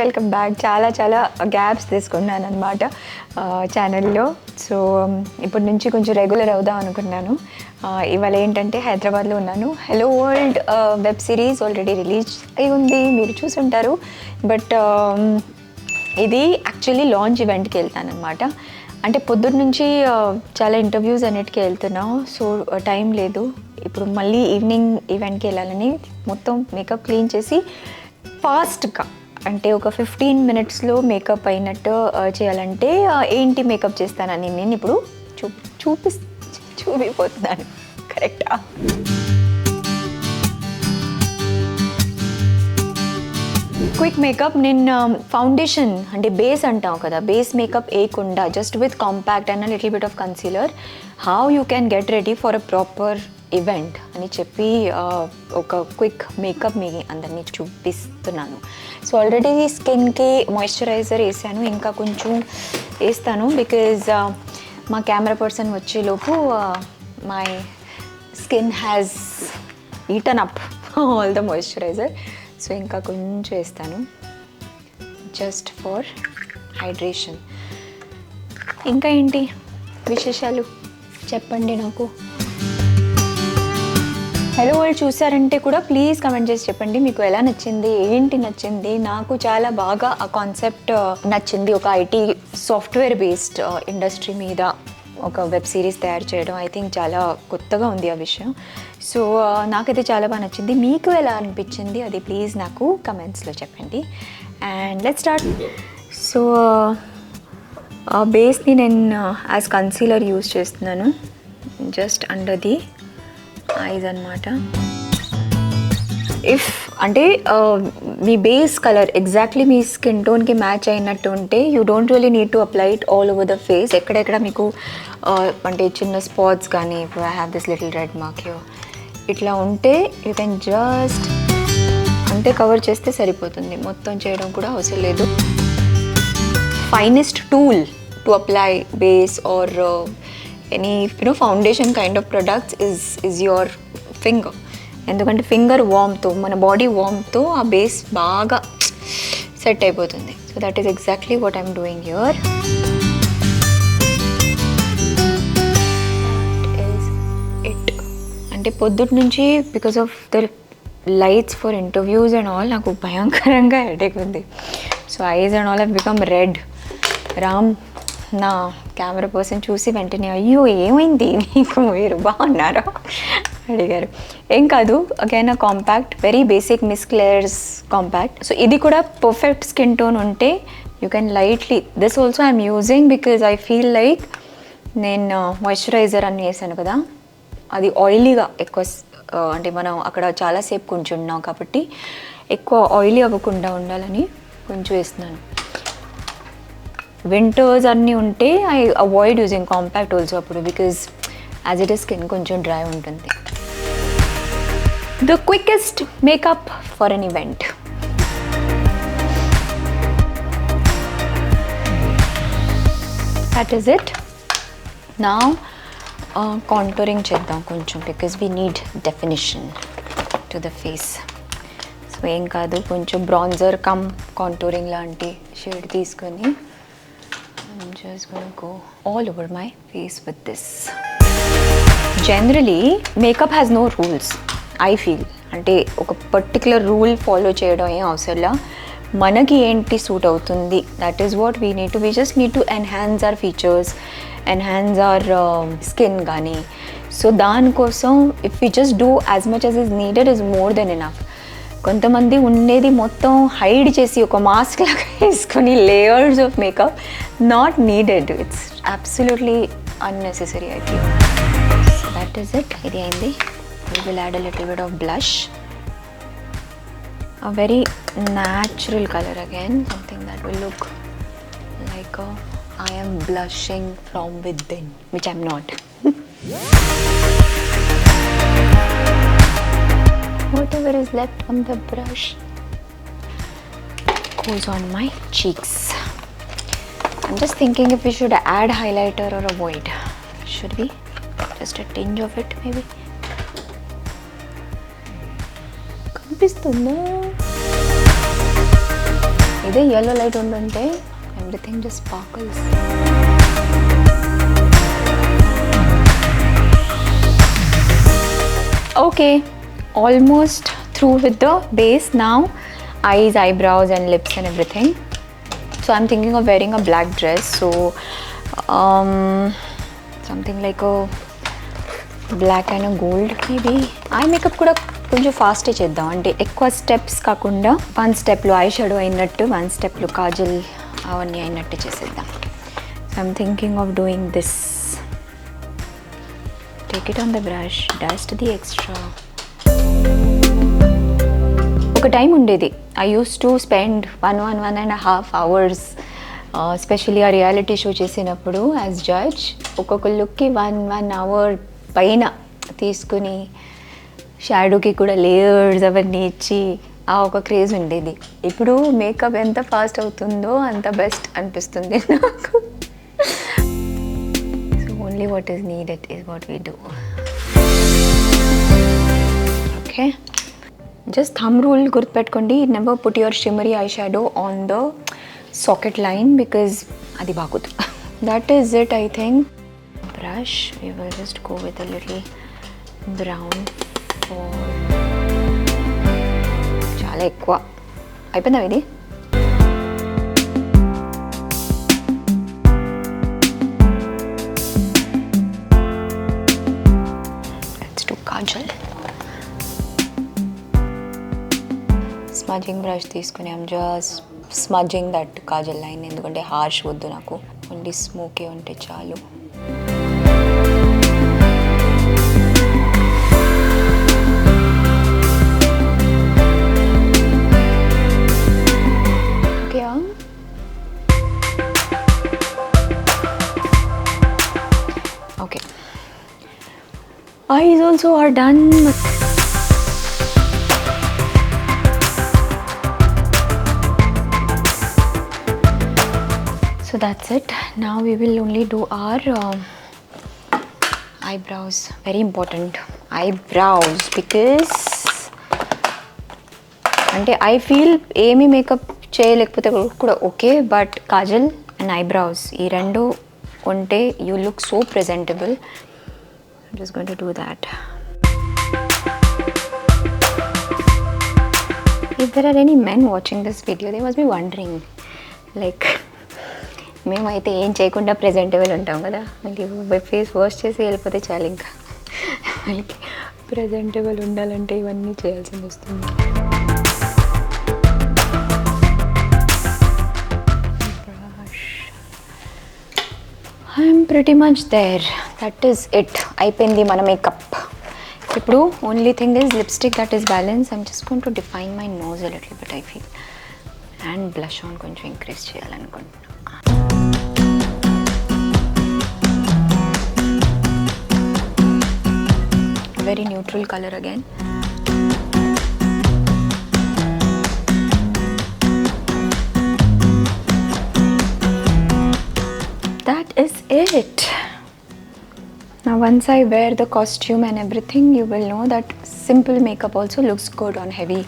Welcome back. చాలా gaps తీసుకున్నాను అనమాట ఛానల్లో. సో ఇప్పటి నుంచి కొంచెం రెగ్యులర్ అవుదాం అనుకున్నాను. ఇవాళ ఏంటంటే హైదరాబాద్లో ఉన్నాను. Hello world web series already release అయి ఉంది, మీరు చూసుంటారు. బట్ ఇది యాక్చువల్లీ లాంచ్ ఈవెంట్కి వెళ్తాను అనమాట. అంటే పొద్దున్న నుంచి చాలా ఇంటర్వ్యూస్ అన్నిటికీ వెళ్తున్నాం, సో టైం లేదు. ఇప్పుడు మళ్ళీ ఈవినింగ్ ఈవెంట్కి వెళ్ళాలని మొత్తం మేకప్ క్లీన్ చేసి ఫాస్ట్గా, అంటే ఒక 15 minutesలో మేకప్ అయినట్టు చేయాలంటే ఏంటి మేకప్ చేస్తానని నేను ఇప్పుడు చూపిపోతున్నాను. కరెక్టా? Quick makeup. నేను ఫౌండేషన్ అంటే బేస్ అంటాం కదా, బేస్ మేకప్ వేయకుండా just with compact and little bit of concealer how you can get ready for a proper event అని చెప్పి ఒక క్విక్ మేకప్ మీ అందరినీ చూపిస్తున్నాను. సో ఆల్రెడీ స్కిన్కి మాయిశ్చరైజర్ వేసాను, ఇంకా కొంచెం వేస్తాను బికాజ్ మా కెమెరా పర్సన్ వచ్చేలోపు my skin has eaten up all the moisturiser. So ఇంకా కొంచెం వేస్తాను జస్ట్ ఫర్ హైడ్రేషన్. ఇంకా ఏంటి విశేషాలు చెప్పండి నాకు. హలో వాళ్ళు చూసారంటే కూడా ప్లీజ్ కమెంట్ చేసి చెప్పండి మీకు ఎలా నచ్చింది, ఏంటి నచ్చింది. నాకు చాలా బాగా ఆ కాన్సెప్ట్ నచ్చింది. ఒక ఐటీ సాఫ్ట్వేర్ బేస్డ్ ఇండస్ట్రీ మీద ఒక వెబ్ సిరీస్ తయారు చేయడం ఐ థింక్ చాలా కొత్తగా ఉంది ఆ విషయం. సో నాకైతే చాలా బాగా నచ్చింది. మీకు ఎలా అనిపించింది అది ప్లీజ్ నాకు కమెంట్స్లో చెప్పండి. And let's start. సో బేస్ని నేను యాజ్ కన్సీలర్ యూజ్ చేస్తున్నాను, జస్ట్ అండర్ ది ఐజ్ అనమాట. ఇఫ్ అంటే మీ బేస్ కలర్ ఎగ్జాక్ట్లీ మీ స్కిన్ టోన్కి మ్యాచ్ అయినట్టు ఉంటే you don't really need to apply it all over the face. ఎక్కడెక్కడ మీకు అంటే చిన్న స్పాట్స్ కానీ, ఇప్పుడు I have this little red mark you, ఇట్లా ఉంటే యూ కెన్ జస్ట్ అంటే కవర్ చేస్తే సరిపోతుంది, మొత్తం చేయడం కూడా అవసరం లేదు. Finest tool to apply base or any foundation kind of products is your finger. ఎందుకంటే ఫింగర్ వార్మ్తో, మన బాడీ వార్మ్తో ఆ బేస్ బాగా సెట్ అయిపోతుంది. So that is exactly what I'm doing here. It అంటే పొద్దుటి నుంచి because of the lights for interviews and all నాకు భయంకరంగా హెడేక్ ఉంది. So eyes and all have become red. Ram నా కెమెరా పర్సన్ చూసి వెంటనే అయ్యో ఏమైంది మీకు, మీరు బాగున్నారా అడిగారు. ఏం కాదు, again a compact, very basic Miss Claire's compact. So ఇది కూడా పర్ఫెక్ట్ స్కిన్ టోన్ ఉంటే you can lightly, this also I'm using because I feel like నేను మాయిశ్చరైజర్ అని వేసాను కదా, అది ఆయిలీగా ఎక్కువ అంటే మనం అక్కడ చాలాసేపు కొంచెం ఉన్నాం కాబట్టి ఎక్కువ ఆయిలీ అవ్వకుండా ఉండాలని కొంచెం వేస్తున్నాను. వింటర్స్ అన్నీ ఉంటే I avoid using compact also అప్పుడు, because as it is skin కొంచెం డ్రై ఉంటుంది. The quickest makeup for an event. That is it. నా కాంటూరింగ్ చేద్దాం కొంచెం, because we need definition to the face. So ఏం కాదు, కొంచెం బ్రాన్జర్ కమ్ కాంటూరింగ్ లాంటి షేడ్ తీసుకొని I'm just going to go all over my face with this. Generally, makeup has no rules, I feel. అంటే ఒక particular rule follow చేయడం ఏం అవసరంలా, మనకి ఏంటి సూట్ అవుతుంది, that is what we need to. We just need to enhance hour features, enhance our skin కానీ. So దానికోసం if we just do as much as is needed is more than enough. కొంతమంది ఉండేది మొత్తం hide చేసి ఒక mask లాగా వేసుకొని layers of makeup, not needed. It's absolutely unnecessary I think. So that is it. ఇది అయింది. We will add a little bit of blush, a very natural colour again, something that will look like I am blushing from within, which I'm not. Whatever is left on the brush goes on my cheeks. I'm just thinking if we should add highlighter or avoid. Should we? Just a tinge of it maybe. Kampistunda. ఇదే yellow light ఉండుంటే everything just sparkles. Okay, almost through with the base. Now eyes, eyebrows and lips and everything. So I'm thinking of wearing a black dress, so something like a black and a gold maybe. Eye makeup kuda కొంచెం fast చేద్దాం, అంటే ఎక్కువ steps కాకుండా 1 స్టెప్లో eye shadow అయినట్టు 1 స్టెప్లో కాజల్ అవన్నీ అయినట్టు చేసేద్దాం. So I'm thinking of doing this. Take it on the brush, dust the extra. ఒక టైం ఉండేది, I use to spend 1.5 hours specially ఆ రియాలిటీ షో చేసినప్పుడు యాజ్ జడ్జ్. ఒక్కొక్క లుక్కి 1 hour పైన తీసుకుని షాడోకి కూడా లేయర్స్ అవన్నీ ఇచ్చి ఆ ఒక క్రేజ్ ఉండేది. ఇప్పుడు మేకప్ ఎంత ఫాస్ట్ అవుతుందో అంత బెస్ట్ అనిపిస్తుంది నాకు. So only what is needed is what we do. Okay, just thumb rule గుర్తుపెట్టుకోండి, never put your shimmery eye shadow on the socket line because అది బాగోదు. That is it I think. Brush we will just go with a little brown. చాలా ఎక్కువ అయిపోయిందా ఇది? Let's do kajal. Smudging brush తీసుకుని I'm just smudging that kajal line, ఎందుకంటే harsh వద్దు నాకు, ఓన్లీ స్మోకీ ఉంటే చాలు. Okay, eyes also are done. So that's it. Now we will only do our eyebrows. Very important, eyebrows, because అంటే I feel ఏమీ makeup చేయలేకపోతే కూడా ఓకే, బట్ కాజల్ అండ్ ఐబ్రౌస్ ఈ రెండు ఉంటే you look so presentable. I'm just going to do that. If there or any men watching this video, they must be wondering like మేమైతే ఏం చేయకుండా ప్రెజెంటబుల్ ఉంటాం కదా, మళ్ళీ ఫేస్ వాష్ చేసి వెళ్ళిపోతే చాలు, ఇంకా వాళ్ళకి ప్రెజెంటబుల్ ఉండాలంటే ఇవన్నీ చేయాల్సి వస్తుంది. I'm pretty much there. That is it. అయిపోయింది మన మేకప్. ఇప్పుడు only thing is lipstick that is balance. I'm just going to define my nose a little bit I feel, and blush on కొంచెం increase చేయాలనుకుంటున్నాను. Very neutral colour again. That is it. Now once I wear the costume and everything, you will know that simple makeup also looks good on heavy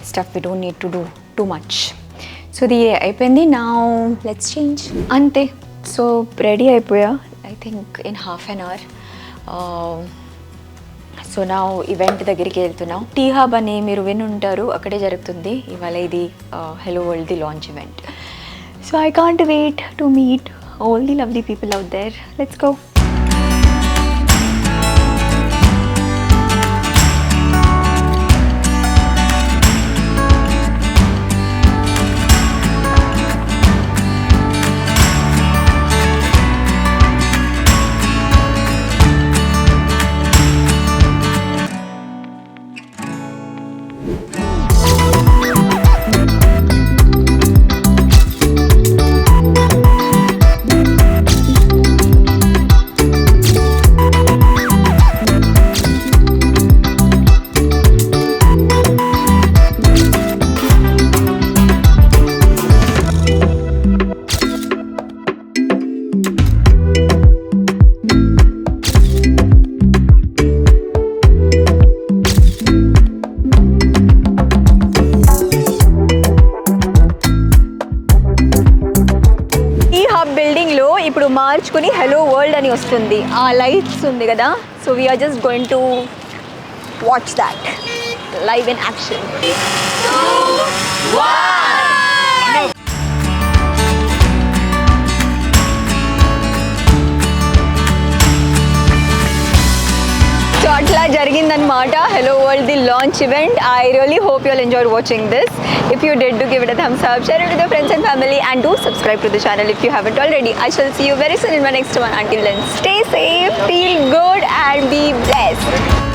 stuff. We don't need to do too much. So the అయిపోయింది. Now let's change. అంతే. So ready అయిపోయా I think in half an hour. So నా event దగ్గరికి వెళ్తున్నాం. Tea hub అని మీరు విని ఉంటారు, అక్కడే జరుగుతుంది ఇవాళ ఇది hello world the launch event. So I can't wait to meet all the lovely people out there. Let's go. ఇప్పుడు మార్చుకుని హలో వరల్డ్ అని వస్తుంది, ఆ లైట్స్ ఉంది కదా. So we're just going to watch that live in action. So అట్లా జరిగిందనమాట hello world the launch event. I really hope you all enjoyed watching this. If you did, do give it a thumbs up, share it with your friends and family, and do subscribe to the channel if you haven't already. I shall see you very soon in my next one. Until then, stay safe, feel good, and be blessed.